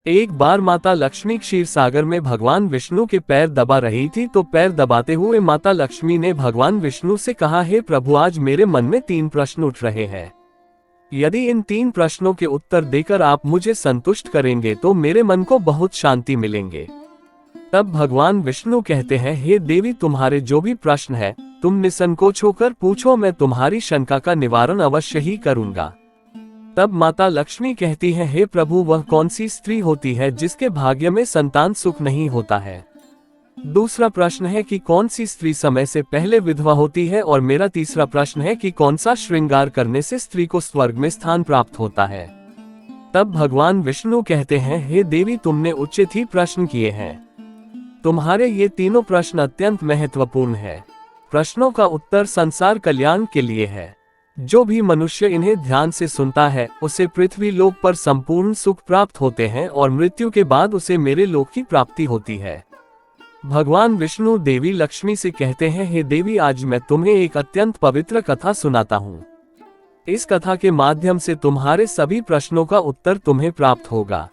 एक बार माता लक्ष्मी क्षीर सागर में भगवान विष्णु के पैर दबा रही थी, तो पैर दबाते हुए माता लक्ष्मी ने भगवान विष्णु से कहा, हे प्रभु, आज मेरे मन में 3 प्रश्न उठ रहे हैं। यदि इन 3 प्रश्नों के उत्तर देकर आप मुझे संतुष्ट करेंगे तो मेरे मन को बहुत शांति मिलेंगे। तब भगवान विष्णु कहते हैं, हे देवी, तुम्हारे जो भी प्रश्न है तुम निसंकोच होकर पूछो, मैं तुम्हारी शंका का निवारण अवश्य ही करूंगा। तब माता लक्ष्मी कहती है, हे प्रभु, वह कौन सी स्त्री होती है जिसके भाग्य में संतान सुख नहीं होता है? दूसरा प्रश्न है कि कौन सी स्त्री समय से पहले विधवा होती है? और मेरा तीसरा प्रश्न है कि कौन सा श्रृंगार करने से स्त्री को स्वर्ग में स्थान प्राप्त होता है? तब भगवान विष्णु कहते हैं, हे देवी, तुमने उचित ही प्रश्न किए हैं। तुम्हारे ये तीनों प्रश्न अत्यंत महत्वपूर्ण है। प्रश्नों का उत्तर संसार कल्याण के लिए है। जो भी मनुष्य इन्हें ध्यान से सुनता है उसे पृथ्वी लोक पर संपूर्ण सुख प्राप्त होते हैं और मृत्यु के बाद उसे मेरे लोक की प्राप्ति होती है। भगवान विष्णु देवी लक्ष्मी से कहते हैं, हे देवी, आज मैं तुम्हें एक अत्यंत पवित्र कथा सुनाता हूँ। इस कथा के माध्यम से तुम्हारे सभी प्रश्नों का उत्तर तुम्हें प्राप्त होगा,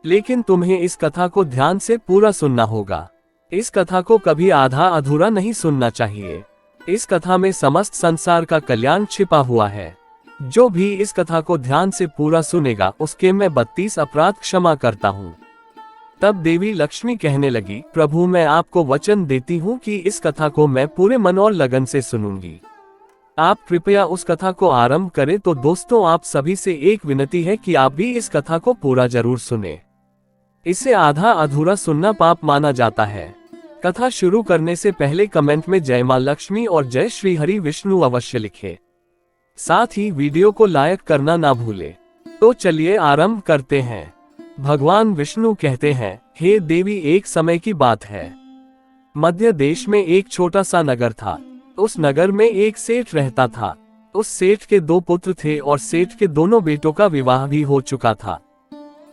लेकिन तुम्हें इस कथा को ध्यान से पूरा सुनना होगा। इस कथा को कभी आधा अधूरा नहीं सुनना चाहिए। इस कथा में समस्त संसार का कल्याण छिपा हुआ है। जो भी इस कथा को ध्यान से पूरा सुनेगा उसके मैं 32 अपराध क्षमा करता हूँ। तब देवी लक्ष्मी कहने लगी, प्रभु, मैं आपको वचन देती हूँ कि इस कथा को मैं पूरे मन और लगन से सुनूंगी। आप कृपया उस कथा को आरंभ करें। तो दोस्तों, आप सभी से एक विनती है कि आप भी इस कथा को पूरा जरूर सुने। इसे आधा अधूरा सुनना पाप माना जाता है। कथा शुरू करने से पहले कमेंट में जय मां लक्ष्मी और जय श्री हरि विष्णु अवश्य लिखें। साथ ही वीडियो को लाइक करना ना भूलें। तो चलिए आरंभ करते हैं। भगवान विष्णु कहते हैं, हे देवी, एक समय की बात है। मध्य देश में एक छोटा सा नगर था। उस नगर में एक सेठ रहता था। उस सेठ के 2 पुत्र थे और सेठ के दोनों बेटों का विवाह भी हो चुका था।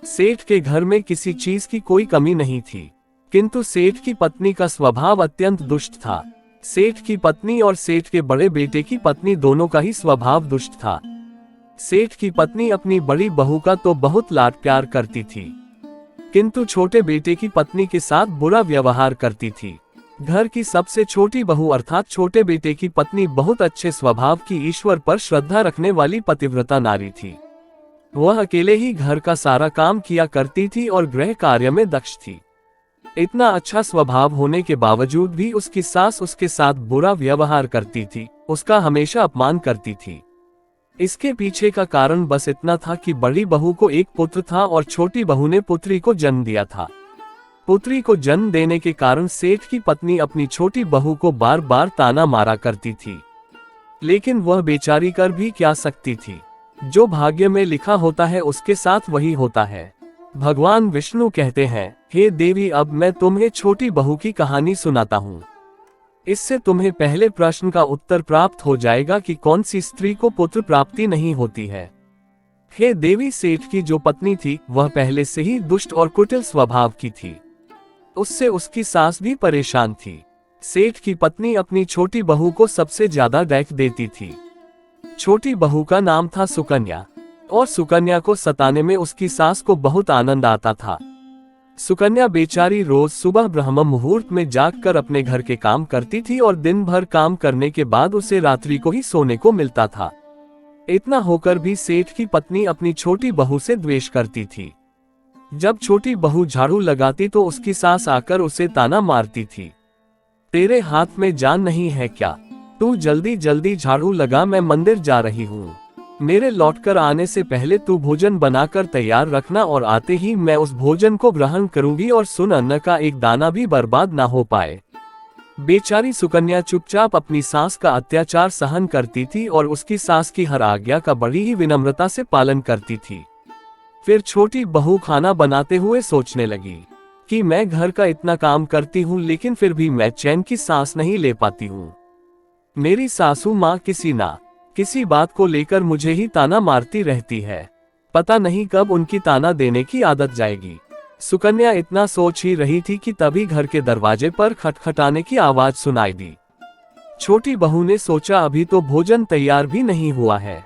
सेठ के घर में किसी चीज की कोई कमी नहीं थी, किंतु सेठ की पत्नी का स्वभाव अत्यंत दुष्ट था। सेठ की पत्नी और सेठ के बड़े बेटे की पत्नी दोनों का ही स्वभाव दुष्ट था। सेठ की पत्नी अपनी बड़ी बहू का तो बहुत लाड प्यार करती थी, किंतु छोटे बेटे की पत्नी के साथ बुरा व्यवहार करती थी। घर की सबसे छोटी बहू अर्थात छोटे बेटे की पत्नी बहुत अच्छे स्वभाव की, ईश्वर पर श्रद्धा रखने वाली पतिव्रता नारी थी। वह अकेले ही घर का सारा काम किया करती थी और गृह कार्य में दक्ष थी। इतना अच्छा स्वभाव होने के बावजूद भी उसकी सास उसके साथ बुरा व्यवहार करती थी, उसका हमेशा अपमान करती थी। इसके पीछे का कारण बस इतना था कि बड़ी बहू को एक पुत्र था और छोटी बहू ने पुत्री को जन्म दिया था। पुत्री को जन्म देने के कारण सेठ की पत्नी अपनी छोटी बहू को बार बार ताना मारा करती थी, लेकिन वह बेचारी कर भी क्या सकती थी। जो भाग्य में लिखा होता है उसके साथ वही होता है। भगवान विष्णु कहते हैं, हे देवी, अब मैं तुम्हें छोटी बहू की कहानी सुनाता हूँ। इससे तुम्हें पहले प्रश्न का उत्तर प्राप्त हो जाएगा कि कौन सी स्त्री को पुत्र प्राप्ति नहीं होती है। हे देवी, सेठ की जो पत्नी थी वह पहले से ही दुष्ट और कुटिल स्वभाव की थी। उससे उसकी सास भी परेशान थी। सेठ की पत्नी अपनी छोटी बहू को सबसे ज्यादा डांट देती थी। छोटी बहू का नाम था सुकन्या, और सुकन्या को सताने में उसकी सास को बहुत आनंद आता था। सुकन्या बेचारी रोज सुबह ब्रह्म मुहूर्त में जागकर अपने घर के काम करती थी और दिन भर काम करने के बाद उसे रात्रि को ही सोने को मिलता था। इतना होकर भी सेठ की पत्नी अपनी छोटी बहू से द्वेष करती थी। जब छोटी बहू झाड़ू लगाती तो उसकी सास आकर उसे ताना मारती थी, तेरे हाथ में जान नहीं है क्या? तू जल्दी जल्दी झाड़ू लगा, मैं मंदिर जा रही हूँ। मेरे लौटकर आने से पहले तू भोजन बनाकर तैयार रखना और आते ही मैं उस भोजन को ग्रहण करूंगी और सुन, अन्न का एक दाना भी बर्बाद ना हो पाए। बेचारी सुकन्या चुपचाप अपनी सास का अत्याचार सहन करती थी और उसकी सास की हर आज्ञा का बड़ी ही विनम्रता से पालन करती थी। फिर छोटी बहू खाना बनाते हुए सोचने लगी कि मैं घर का इतना काम करती हूँ लेकिन फिर भी मैं चैन की सांस नहीं ले पाती हूँ। मेरी सासू माँ किसी बात को लेकर मुझे ही ताना मारती रहती है। पता नहीं कब उनकी ताना देने की आदत जाएगी। सुकन्या इतना सोच ही रही थी कि तभी घर के दरवाजे पर खटखटाने की आवाज सुनाई दी। छोटी बहू ने सोचा, अभी तो भोजन तैयार भी नहीं हुआ है,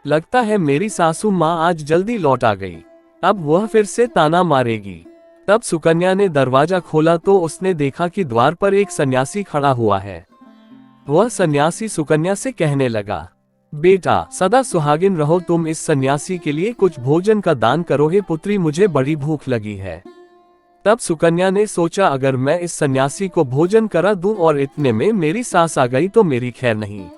लगता है मेरी सासू माँ आज जल्दी लौट आ गई। अब वह फिर से ताना मारेगी। तब सुकन्या ने दरवाजा खोला तो उसने देखा कि द्वार पर एक सन्यासी खड़ा हुआ है। वह सन्यासी सुकन्या से कहने लगा, बेटा सदा सुहागिन रहो, तुम इस सन्यासी के लिए कुछ भोजन का दान करो। हे पुत्री, मुझे बड़ी भूख लगी है। तब सुकन्या ने सोचा, अगर मैं इस सन्यासी को भोजन करा दूं और इतने में मेरी सास आ गई तो मेरी खैर नहीं।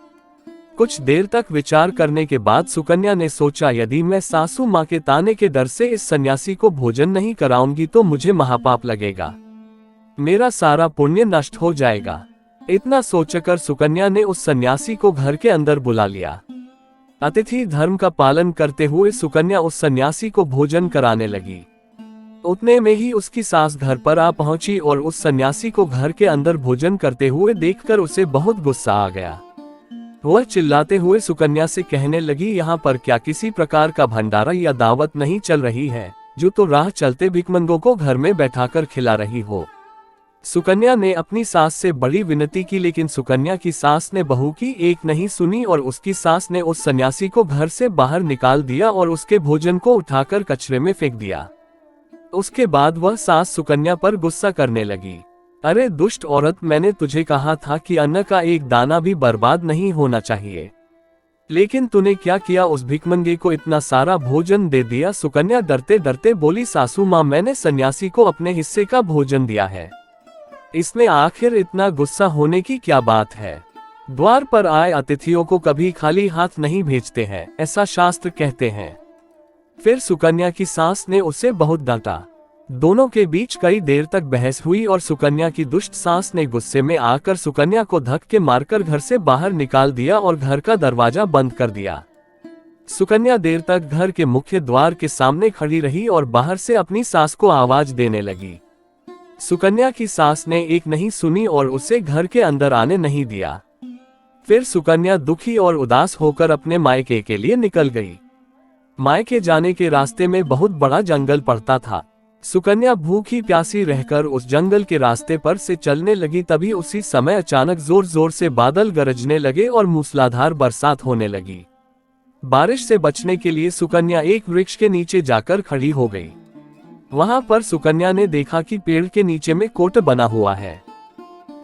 कुछ देर तक विचार करने के बाद सुकन्या ने सोचा, यदि मैं सासू माँ के ताने के डर से इस सन्यासी को भोजन नहीं कराऊंगी तो मुझे महापाप लगेगा, मेरा सारा पुण्य नष्ट हो जाएगा। इतना सोचकर सुकन्या ने उस सन्यासी को घर के अंदर बुला लिया। अतिथि धर्म का पालन करते हुए सुकन्या उस सन्यासी को भोजन कराने लगी। उतने में ही उसकी सास घर पर आ पहुंची और उस सन्यासी को घर के अंदर भोजन करते हुए देखकर उसे बहुत गुस्सा आ गया। वह चिल्लाते हुए सुकन्या से कहने लगी, यहाँ पर क्या किसी प्रकार का भंडारा या दावत नहीं चल रही है, जो तो राह चलते भिखमंगों को घर में बैठाकर खिला रही हो। सुकन्या ने अपनी सास से बड़ी विनती की, लेकिन सुकन्या की सास ने बहू की एक नहीं सुनी और उसकी सास ने उस सन्यासी को घर से बाहर निकाल दिया और उसके भोजन को उठाकर कचरे में फेंक दिया। उसके बाद वह सास सुकन्या पर गुस्सा करने लगी, अरे दुष्ट औरत, मैंने तुझे कहा था कि अन्न का एक दाना भी बर्बाद नहीं होना चाहिए, लेकिन तूने क्या किया, उस भिखमंगे को इतना सारा भोजन दे दिया। सुकन्या डरते डरते बोली, सासू माँ, मैंने सन्यासी को अपने हिस्से का भोजन दिया है, इसमें आखिर इतना गुस्सा होने की क्या बात है। द्वार पर आए अतिथियों को कभी खाली हाथ नहीं भेजते हैं, ऐसा शास्त्र कहते हैं। फिर सुकन्या की सास ने उसे बहुत डांटा। दोनों के बीच कई देर तक बहस हुई और सुकन्या की दुष्ट सास ने गुस्से में आकर सुकन्या को धक्के मारकर घर से बाहर निकाल दिया और घर का दरवाजा बंद कर दिया। सुकन्या देर तक घर के मुख्य द्वार के सामने खड़ी रही और बाहर से अपनी सास को आवाज देने लगी। सुकन्या की सास ने एक नहीं सुनी और उसे घर के अंदर आने नहीं दिया। फिर सुकन्या दुखी और उदास होकर अपने मायके के लिए निकल गई। मायके जाने के रास्ते में बहुत बड़ा जंगल पड़ता था। सुकन्या भूखी प्यासी रहकर उस जंगल के रास्ते पर से चलने लगी। तभी उसी समय अचानक जोर जोर से बादल गरजने लगे और मूसलाधार बरसात होने लगी। बारिश से बचने के लिए सुकन्या एक वृक्ष के नीचे जाकर खड़ी हो गई। वहां पर सुकन्या ने देखा कि पेड़ के नीचे में कोट बना हुआ है।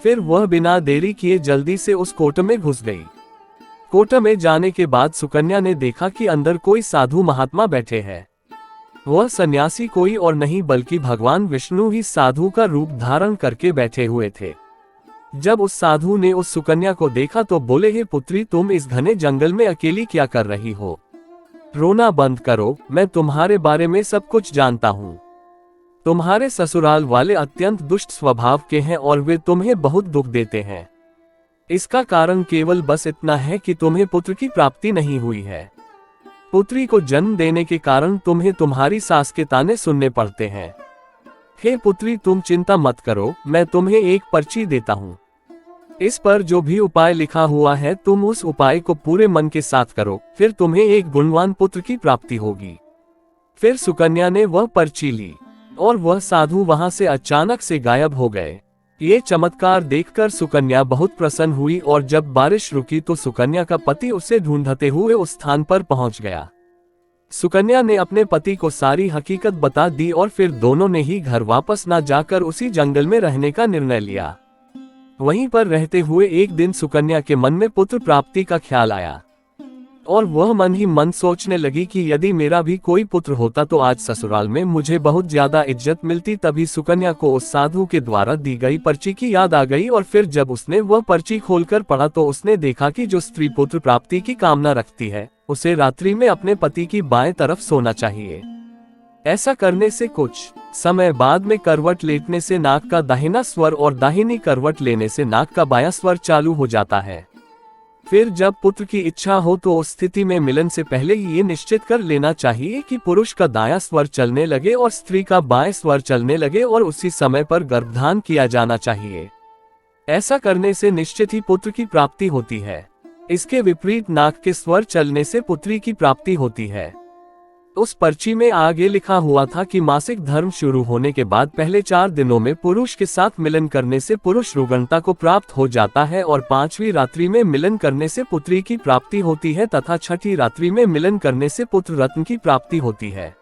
फिर वह बिना देरी किए जल्दी से उस कोट में घुस गई। कोट में जाने के बाद सुकन्या ने देखा कि अंदर कोई साधु महात्मा बैठे हैं। वह सन्यासी कोई और नहीं बल्कि भगवान विष्णु ही साधु का रूप धारण करके बैठे हुए थे। जब उस साधु ने उस सुकन्या को देखा तो बोले, हे पुत्री, तुम इस घने जंगल में अकेली क्या कर रही हो? रोना बंद करो, मैं तुम्हारे बारे में सब कुछ जानता हूँ। तुम्हारे ससुराल वाले अत्यंत दुष्ट स्वभाव के हैं और वे तुम्हें बहुत दुख देते हैं। इसका कारण केवल बस इतना है कि तुम्हें पुत्र की प्राप्ति नहीं हुई है। पुत्री को जन्म देने के कारण तुम्हें तुम्हारी सास के ताने सुनने पड़ते हैं। हे पुत्री, तुम चिंता मत करो, मैं तुम्हें एक पर्ची देता हूँ। इस पर जो भी उपाय लिखा हुआ है तुम उस उपाय को पूरे मन के साथ करो, फिर तुम्हें एक गुणवान पुत्र की प्राप्ति होगी। फिर सुकन्या ने वह पर्ची ली और वह साधु वहां से अचानक से गायब हो गए। ये चमत्कार देखकर सुकन्या बहुत प्रसन्न हुई और जब बारिश रुकी तो सुकन्या का पति उसे ढूंढते हुए उस स्थान पर पहुंच गया। सुकन्या ने अपने पति को सारी हकीकत बता दी और फिर दोनों ने ही घर वापस न जाकर उसी जंगल में रहने का निर्णय लिया। वहीं पर रहते हुए एक दिन सुकन्या के मन में पुत्र प्राप्ति का ख्याल आया और वह मन ही मन सोचने लगी कि यदि मेरा भी कोई पुत्र होता तो आज ससुराल में मुझे बहुत ज्यादा इज्जत मिलती। तभी सुकन्या को उस साधु के द्वारा दी गई पर्ची की याद आ गई और फिर जब उसने वह पर्ची खोलकर पढ़ा तो उसने देखा कि जो स्त्री पुत्र प्राप्ति की कामना रखती है उसे रात्रि में अपने पति की बाएं तरफ सोना चाहिए। ऐसा करने से कुछ समय बाद में करवट लेटने से नाक का दाहिना स्वर और दाहिनी करवट लेने से नाक का बायां स्वर चालू हो जाता है। फिर जब पुत्र की इच्छा हो तो उस स्थिति में मिलन से पहले ये निश्चित कर लेना चाहिए कि पुरुष का दायां स्वर चलने लगे और स्त्री का बाएं स्वर चलने लगे और उसी समय पर गर्भधान किया जाना चाहिए। ऐसा करने से निश्चित ही पुत्र की प्राप्ति होती है। इसके विपरीत नाक के स्वर चलने से पुत्री की प्राप्ति होती है। उस पर्ची में आगे लिखा हुआ था कि मासिक धर्म शुरू होने के बाद पहले 4 दिनों में पुरुष के साथ मिलन करने से पुरुष रुग्णता को प्राप्त हो जाता है और 5वीं रात्रि में मिलन करने से पुत्री की प्राप्ति होती है तथा 6ठी रात्रि में मिलन करने से पुत्र रत्न की प्राप्ति होती है।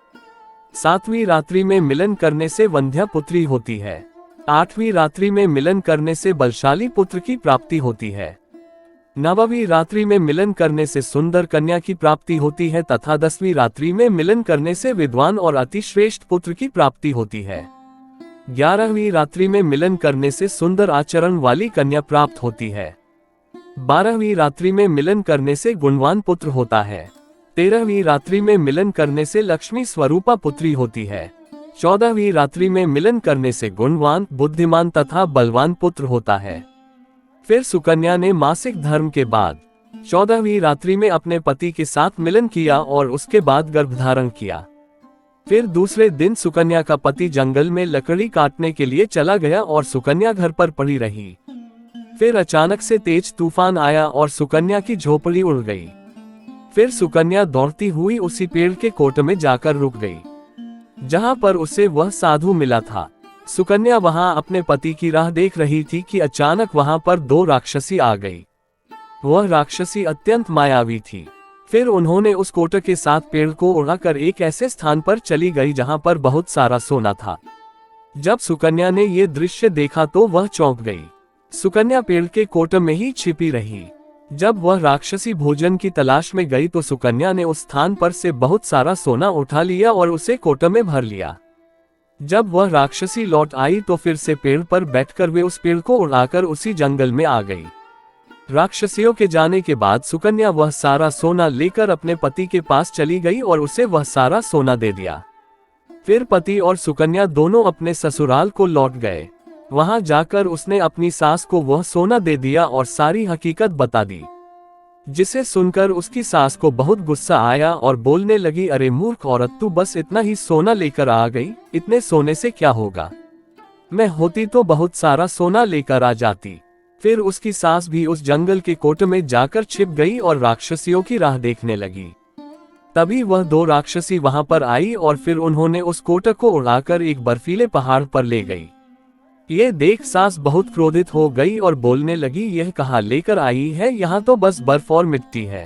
7वीं रात्रि में मिलन करने से वंध्या पुत्री होती है। 8वीं रात्रि में मिलन करने से बलशाली पुत्र की प्राप्ति होती है। 9वीं रात्रि में मिलन करने से सुंदर कन्या की प्राप्ति होती है तथा 10वीं रात्रि में मिलन करने से विद्वान और अतिश्रेष्ठ पुत्र की प्राप्ति होती है। 11वीं रात्रि में मिलन करने से सुंदर आचरण वाली कन्या प्राप्त होती है। 12वीं रात्रि में मिलन करने से गुणवान पुत्र होता है। 13वीं रात्रि में मिलन करने से लक्ष्मी स्वरूपा पुत्री होती है। 14वीं रात्रि में मिलन करने से गुणवान, बुद्धिमान तथा बलवान पुत्र होता है। फिर सुकन्या ने मासिक धर्म के बाद 14वीं रात्रि में अपने पति के साथ मिलन किया और उसके बाद गर्भधारण किया। फिर दूसरे दिन सुकन्या का पति जंगल में लकड़ी काटने के लिए चला गया और सुकन्या घर पर पड़ी रही। फिर अचानक से तेज तूफान आया और सुकन्या की झोपड़ी उड़ गई। फिर सुकन्या दौड़ती हुई उसी पेड़ के कोट में जाकर रुक गई जहां पर उसे वह साधु मिला था। सुकन्या वहां अपने पति की राह देख रही थी कि अचानक वहां पर 2 राक्षसी आ गई। वह राक्षसी अत्यंत मायावी थी। फिर उन्होंने उस कोट के साथ पेड़ को उड़ाकर एक ऐसे स्थान पर चली गई जहां पर बहुत सारा सोना था। जब सुकन्या ने ये दृश्य देखा तो वह चौंक गई। सुकन्या पेड़ के कोट में ही छिपी रही। जब वह राक्षसी भोजन की तलाश में गई तो सुकन्या ने उस स्थान पर से बहुत सारा सोना उठा लिया और उसे कोट में भर लिया। जब वह राक्षसी लौट आई तो फिर से पेड़ पर बैठकर वे उस पेड़ को उड़ाकर उसी जंगल में आ गई। राक्षसियों के जाने के बाद सुकन्या वह सारा सोना लेकर अपने पति के पास चली गई और उसे वह सारा सोना दे दिया। फिर पति और सुकन्या दोनों अपने ससुराल को लौट गए। वहां जाकर उसने अपनी सास को वह सोना दे दिया और सारी हकीकत बता दी, जिसे सुनकर उसकी सास को बहुत गुस्सा आया और बोलने लगी, अरे मूर्ख औरत, तू बस इतना ही सोना लेकर आ गई, इतने सोने से क्या होगा? मैं होती तो बहुत सारा सोना लेकर आ जाती। फिर उसकी सास भी उस जंगल के कोट में जाकर छिप गई और राक्षसियों की राह देखने लगी। तभी वह 2 राक्षसी वहां पर आई और फिर उन्होंने उस कोट को उड़ाकर एक बर्फीले पहाड़ पर ले गई। ये देख सास बहुत क्रोधित हो गई और बोलने लगी, यह कहाँ लेकर आई है, यहाँ तो बस बर्फ और मिट्टी है।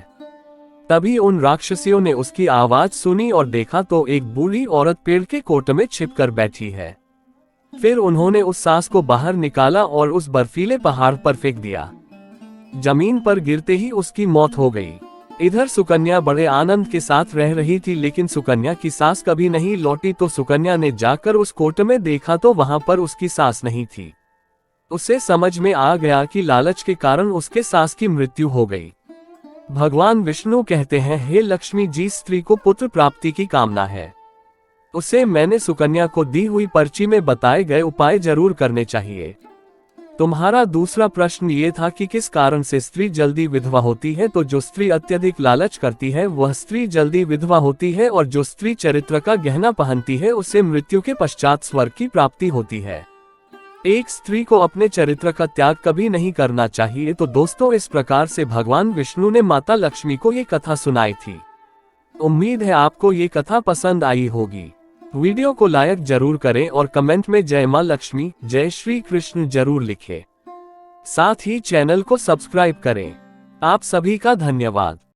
तभी उन राक्षसियों ने उसकी आवाज सुनी और देखा तो एक बूढ़ी औरत पेड़ के कोट में छिपकर बैठी है। फिर उन्होंने उस सास को बाहर निकाला और उस बर्फीले पहाड़ पर फेंक दिया। जमीन पर गिरते ही उसकी मौत हो गई। इधर सुकन्या बड़े आनंद के साथ रह रही थी, लेकिन सुकन्या की सास कभी नहीं लौटी। तो सुकन्या ने जाकर उस कोट में देखा तो वहां पर उसकी सास नहीं थी। उसे समझ में आ गया कि लालच के कारण उसके सास की मृत्यु हो गई। भगवान विष्णु कहते हैं, हे लक्ष्मी, जिस स्त्री को पुत्र प्राप्ति की कामना है उसे मैंने सुकन्या को दी हुई पर्ची में बताए गए उपाय जरूर करने चाहिए। तुम्हारा दूसरा प्रश्न ये था कि किस कारण से स्त्री जल्दी विधवा होती है। तो जो स्त्री अत्यधिक लालच करती है वह स्त्री जल्दी विधवा होती है, और जो स्त्री चरित्र का गहना पहनती है उसे मृत्यु के पश्चात स्वर्ग की प्राप्ति होती है। एक स्त्री को अपने चरित्र का त्याग कभी नहीं करना चाहिए। तो दोस्तों, इस प्रकार से भगवान विष्णु ने माता लक्ष्मी को ये कथा सुनाई थी। उम्मीद है आपको ये कथा पसंद आई होगी। वीडियो को लाइक जरूर करें और कमेंट में जय मां लक्ष्मी, जय श्री कृष्ण जरूर लिखें। साथ ही चैनल को सब्सक्राइब करें। आप सभी का धन्यवाद।